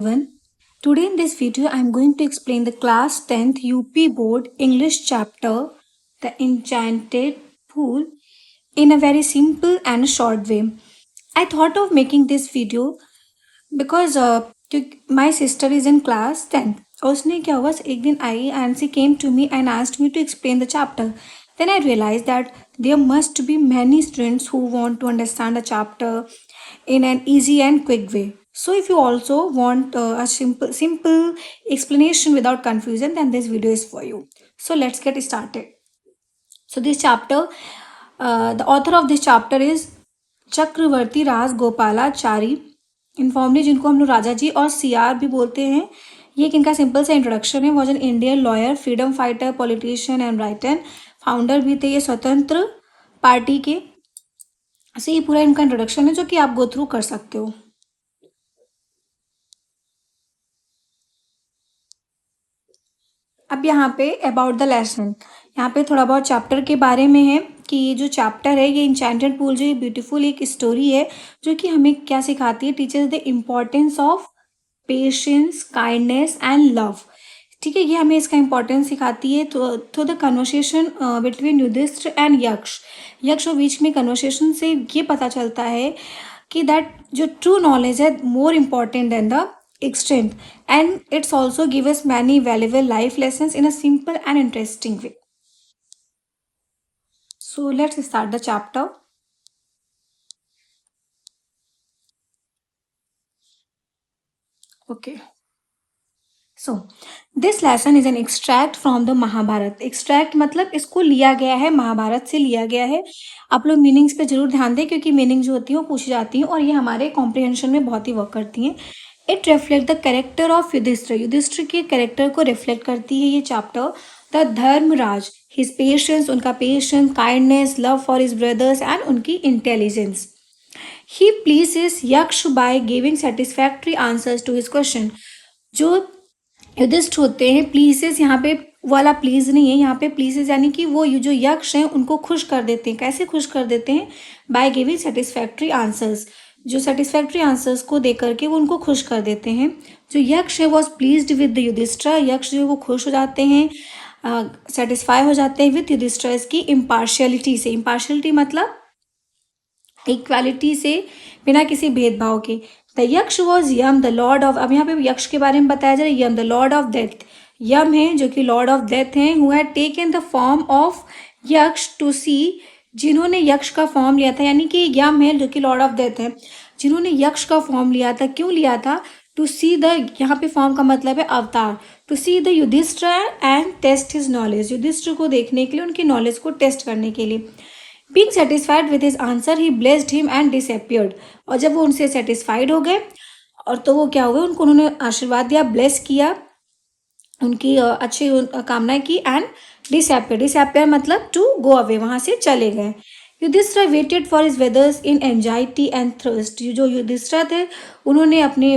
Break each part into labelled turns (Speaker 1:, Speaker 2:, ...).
Speaker 1: everyone. Today in this video I am going to explain the class 10th UP board English chapter The Enchanted Pool in a very simple and short way. I thought of making this video because my sister is in class 10th. उसने क्या हुआ एक दिन आई and she came to me and asked me to explain the chapter. Then I realized that there must be many students who want to understand a chapter in an easy and quick way. So if you also want a simple explanation without confusion, then this video is for you. So let's get started. So this chapter, the author of this chapter is Chakravarti Raj Gopalachari, informally जिनको हम लोग राजा जी और CR भी बोलते हैं. ये एक इनका सिंपल सा इंट्रोडक्शन है. Was an Indian lawyer, freedom fighter, politician and writer. Founder भी थे ये स्वतंत्र पार्टी के. से ये पूरा इनका इंट्रोडक्शन है जो कि आप गो थ्रू कर सकते हो. अब यहाँ पे अबाउट द लेसन, यहाँ पे थोड़ा बहुत चैप्टर के बारे में है कि ये जो चैप्टर है ये इंचेंटेड पूल जो ये ब्यूटीफुल एक स्टोरी है जो कि हमें क्या सिखाती है. Teachers the importance of patience, kindness and love. ठीक है, ये हमें इसका इंपॉर्टेंस सिखाती है. तो the conversation between Yudhishthira and Yaksha, Yaksha और बीच में कन्वर्सेशन से ये पता चलता है कि दैट जो ट्रू नॉलेज है more important than the extent, and it's also give us many valuable life lessons in a simple and interesting way. So let's start the chapter. Okay, so this lesson is an extract from the Mahabharata. extract मतलब इसको लिया गया है, महाभारत से लिया गया है. आप लोग मीनिंग्स पे जरूर ध्यान दें क्योंकि मीनिंग जो होती है वो पूछी जाती हैं और ये हमारे कॉम्प्रिहेंशन में बहुत ही वर्क करती हैं. It reflect the character of Yudhishthira, Yudhishthira के कैरेक्टर को रिफ्लेक्ट करती है ये chapter. The Dharmaraj, his patience, उनका patience, kindness, love for his brothers and उनकी intelligence. He pleases Yaksha by giving satisfactory answers to his question. जो युधिष्ठिर होते हैं, प्लीजेस यहाँ पे वाला प्लीज नहीं है, यहाँ पे प्लीजेस यानी कि वो जो यक्ष हैं उनको खुश कर देते हैं. कैसे खुश कर देते हैं? बाय गिविंग सेटिस्फैक्ट्री आंसर्स, जो सेटिस्फैक्ट्री आंसर्स को दे करके वो उनको खुश कर देते हैं. जो यक्ष है was pleased with the Yudhishthira, Yaksha जो वो खुश हो जाते हैं, सेटिस्फाई हो जाते हैं विद युधिष्ठिर की इम्पार्शियलिटी से. इम्पार्शियलिटी मतलब इक्वालिटी से, बिना किसी भेदभाव के. The Yaksha was Yama the lord of, अब यहाँ पे यक्ष के बारे में बताया जा रहा है. यम द लॉर्ड ऑफ डेथ, यम है जो कि लॉर्ड ऑफ डेथ हैं. Who had taken the form of यक्ष टू सी, जिन्होंने यक्ष का फॉर्म लिया था, यानी कि यम है जो कि लॉर्ड ऑफ डेथ है, जिन्होंने यक्ष का फॉर्म लिया था. क्यों लिया था? टू सी द, यहाँ पे फॉर्म का मतलब है अवतार. To see the Yudhishthira and test his knowledge, Yudhishthira को देखने के लिए, उनकी नॉलेज को टेस्ट करने के लिए. Being satisfied with his answer he blessed him and disappeared. और जब वो उनसे सेटिस्फाइड हो गए और तो वो क्या हुए, उनको उन्होंने आशीर्वाद दिया, ब्लेस किया, उनकी अच्छी कामनाएं की. एंड डिसअपियर, डिसअपियर मतलब टू गो अवे, वहां से चले गए. Yudhishthira waited for his brothers in anxiety and thrust. जो युधिष्ठिर थे उन्होंने अपने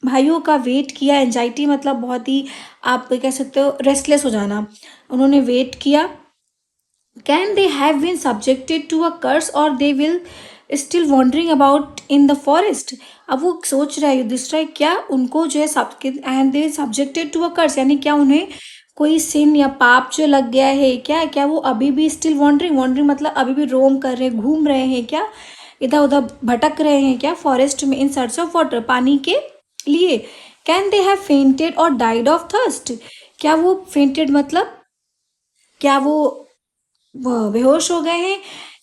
Speaker 1: भाइयों का वेट किया. एंजाइटी मतलब बहुत ही, आप कह सकते हो, रेस्टलेस हो जाना. उन्होंने वेट किया. Can they have been subjected to a curse और they will still wandering about in the forest. अब वो सोच रहा है युधिष्ठिर, क्या उनको जो है and they subjected to a curse, यानी क्या उन्हें कोई सिन या पाप जो लग गया है क्या? क्या वो अभी भी स्टिल वॉन्डरिंग, वॉन्डरिंग मतलब अभी भी रोम कर रहे हैं, घूम रहे हैं क्या, इधर उधर भटक रहे हैं क्या फॉरेस्ट में, इन सर्च ऑफ वाटर, पानी के लिए. कैन दे हैव फेंटेड और डाइड ऑफ थर्स्ट, क्या वो फेंटेड मतलब क्या वो बेहोश हो गए हैं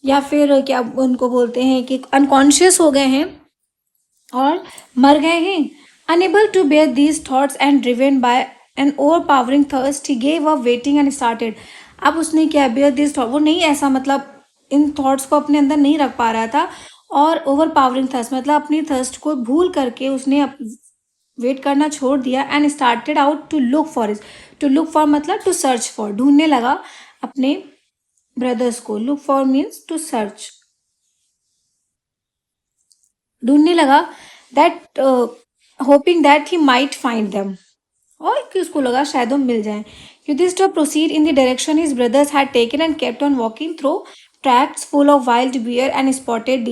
Speaker 1: या फिर क्या उनको बोलते हैं कि अनकॉन्शियस हो गए हैं और मर गए हैं. Unable to bear these thoughts and driven by an overpowering thirst he gave up waiting and started. अब उसने क्या, बेयर दिस थॉट, वो नहीं ऐसा मतलब इन थॉट्स को अपने अंदर नहीं रख पा रहा था, और ओवरपावरिंग थर्स्ट मतलब अपनी थर्स्ट को भूल करके उसने वेट करना छोड़ दिया. And started out to look for his, to look for मतलब टू सर्च फॉर, ढूंढने लगा अपने ब्रदर्स को. Look for means to search, ढूंढने लगा. That hoping that he might find them, और कि उसको लगा शायद वो मिल जाए. Yudhishthira proceed in the direction his brothers had taken and kept on walking through tracts full of wild bear and spotted deer